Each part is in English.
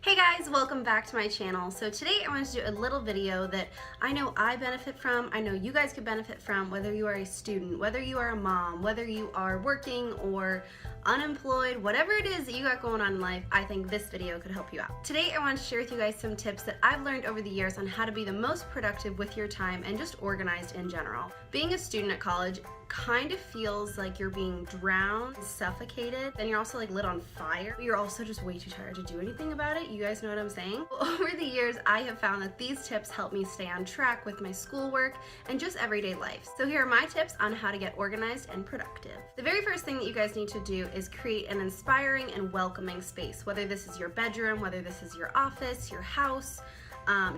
Hey guys, welcome back to my channel. So today I wanted to do a little video that I know I benefit from, I know you guys could benefit from, whether you are a student, whether you are a mom, whether you are working or unemployed, whatever it is that you got going on in life, I think this video could help you out. Today I wanted to share with you guys some tips that I've learned over the years on how to be the most productive with your time and just organized in general. Being a student at college kind of feels like you're being drowned, suffocated, then you're also like lit on fire. You're also just way too tired to do anything about it. You guys know what I'm saying? Over the years, I have found that these tips help me stay on track with my schoolwork and just everyday life. So here are my tips on how to get organized and productive. The very first thing that you guys need to do is create an inspiring and welcoming space, whether this is your bedroom, whether this is your office, your house,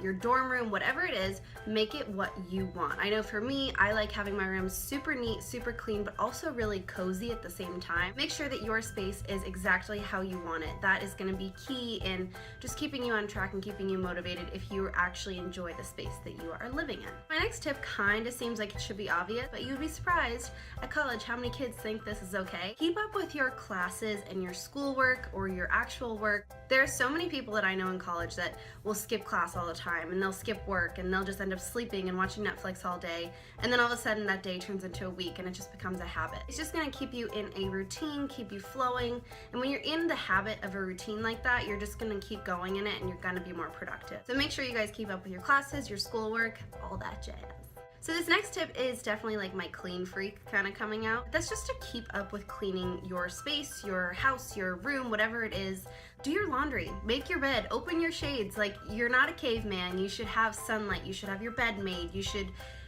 your dorm room, whatever it is, make it what you want. I know for me, I like having my room super neat, super clean, but also really cozy at the same time. Make sure that your space is exactly how you want it. That is going to be key in just keeping you on track and keeping you motivated if you actually enjoy the space that you are living in. My next tip kind of seems like it should be obvious, but you'd be surprised at college how many kids think this is okay. Keep up with your classes and your schoolwork or your actual work. There are so many people that I know in college that will skip class all the time, and they'll skip work, and they'll just end up sleeping and watching Netflix all day, and then all of a sudden that day turns into a week and it just becomes a habit. It's just going to keep you in a routine, keep you flowing, and when you're in the habit of a routine like that, you're just going to keep going in it and you're going to be more productive. So make sure you guys keep up with your classes, your schoolwork, all that jazz. So this next tip is definitely like my clean freak kind of coming out. That's just to keep up with cleaning your space, your house, your room, whatever it is. Do your laundry, make your bed, open your shades. Like, you're not a caveman. You should have sunlight. You should have your bed made. You should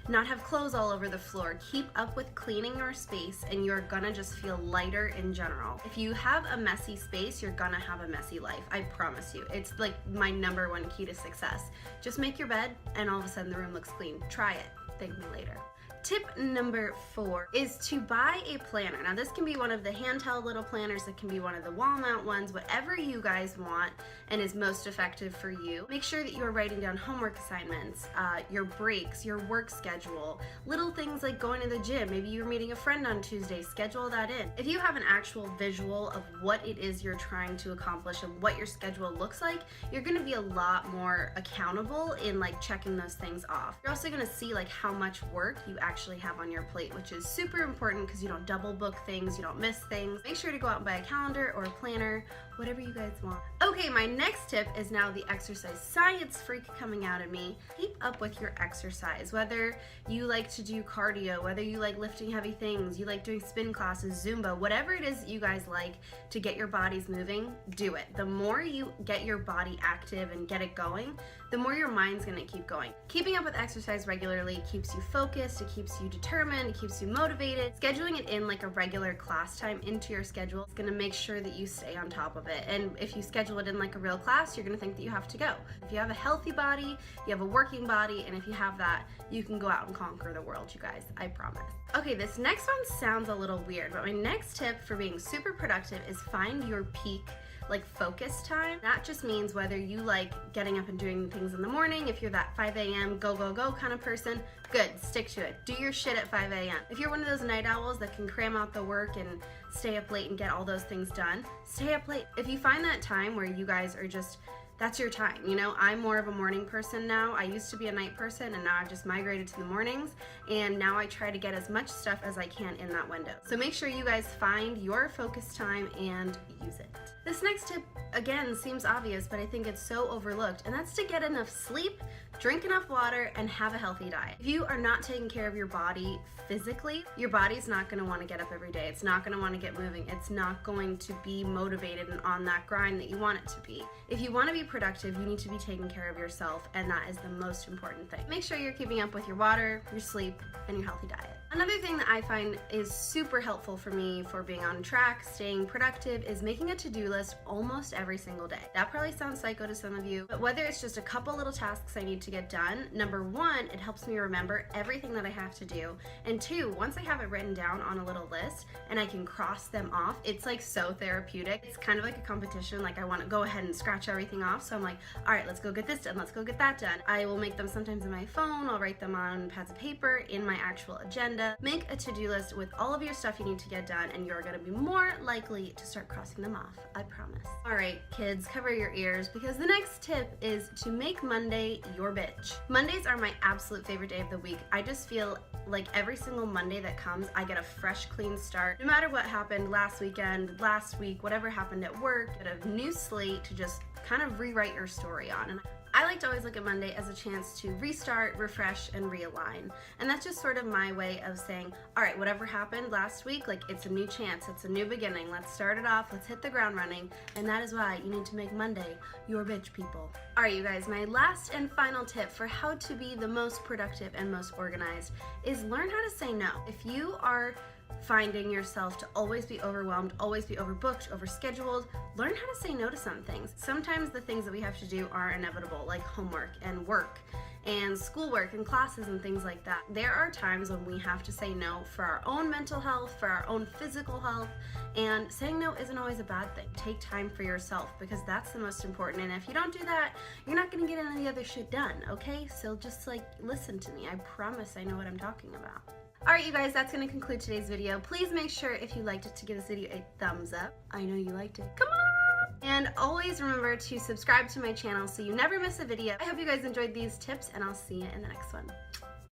not have clothes all over the floor. Keep up with cleaning your space and you're gonna just feel lighter in general. If you have a messy space, you're gonna have a messy life. I promise you. It's like my #1 key to success. Just make your bed and all of a sudden the room looks clean. Try it. Thank me later. Tip number 4 is to buy a planner. Now this can be one of the handheld little planners, it can be one of the wall mount ones, whatever you guys want and is most effective for you. Make sure that you are writing down homework assignments, your breaks, your work schedule, little things like going to the gym. Maybe you're meeting a friend on Tuesday, schedule that in. If you have an actual visual of what it is you're trying to accomplish and what your schedule looks like, you're gonna be a lot more accountable in like checking those things off. You're also gonna see like how much work you actually have on your plate, which is super important because you don't double book things, you don't miss things. Make sure to go out and buy a calendar or a planner, whatever you guys want. Okay, my next tip is now the exercise science freak coming out of me. Keep up with your exercise, whether you like to do cardio, whether you like lifting heavy things, you like doing spin classes, Zumba, whatever it is that you guys like to get your bodies moving, do it. The more you get your body active and get it going, the more your mind's gonna keep going. Keeping up with exercise regularly keeps you focused, it keeps you determined, it keeps you motivated. Scheduling it in like a regular class time into your schedule is gonna make sure that you stay on top of it. And if you schedule it in like a real class, you're gonna think that you have to go. If you have a healthy body, you have a working body, and if you have that, you can go out and conquer the world, you guys, I promise. Okay, this next one sounds a little weird, but my next tip for being super productive is find your peak like focus time. That just means whether you like getting up and doing things in the morning, if you're that 5 a.m. go, go, go kind of person, good, stick to it. Do your shit at 5 a.m. If you're one of those night owls that can cram out the work and stay up late and get all those things done, stay up late. If you find that time where you guys are just, that's your time, you know? I'm more of a morning person now. I used to be a night person and now I've just migrated to the mornings, and now I try to get as much stuff as I can in that window. So make sure you guys find your focus time and use it. This next tip, again, seems obvious, but I think it's so overlooked, and that's to get enough sleep, drink enough water, and have a healthy diet. If you are not taking care of your body physically, your body's not gonna wanna get up every day. It's not gonna wanna get moving. It's not going to be motivated and on that grind that you want it to be. If you wanna be productive, you need to be taking care of yourself, and that is the most important thing. Make sure you're keeping up with your water, your sleep, and your healthy diet. Another thing that I find is super helpful for me for being on track, staying productive, is making a to-do list almost every single day. That probably sounds psycho to some of you, but whether it's just a couple little tasks I need to get done, #1, it helps me remember everything that I have to do, and 2, once I have it written down on a little list and I can cross them off, it's like so therapeutic. It's kind of like a competition, like I want to go ahead and scratch everything off, so I'm like, all right, let's go get this done, let's go get that done. I will make them sometimes in my phone, I'll write them on pads of paper, in my actual agenda. Make a to-do list with all of your stuff you need to get done, and you're going to be more likely to start crossing them off. I promise. All right, kids, cover your ears because the next tip is to make Monday your bitch. Mondays are my absolute favorite day of the week. I just feel like every single Monday that comes, I get a fresh, clean start. No matter what happened last weekend, last week, whatever happened at work, get a new slate to just kind of rewrite your story on. And I like to always look at Monday as a chance to restart, refresh, and realign. And that's just sort of my way of saying, all right, whatever happened last week, like it's a new chance, it's a new beginning. Let's start it off, let's hit the ground running. And that is why you need to make Monday your bitch, people. All right, you guys, my last and final tip for how to be the most productive and most organized is learn how to say no. If you are finding yourself to always be overwhelmed, always be overbooked, overscheduled, learn how to say no to some things. Sometimes the things that we have to do are inevitable, like homework and work and schoolwork and classes and things like that. There are times when we have to say no for our own mental health, for our own physical health, and saying no isn't always a bad thing. Take time for yourself because that's the most important, and if you don't do that, you're not gonna get any of the other shit done, okay? So just like listen to me. I promise I know what I'm talking about. Alright, you guys, that's going to conclude today's video. Please make sure if you liked it to give this video a thumbs up. I know you liked it. Come on! And always remember to subscribe to my channel so you never miss a video. I hope you guys enjoyed these tips, and I'll see you in the next one.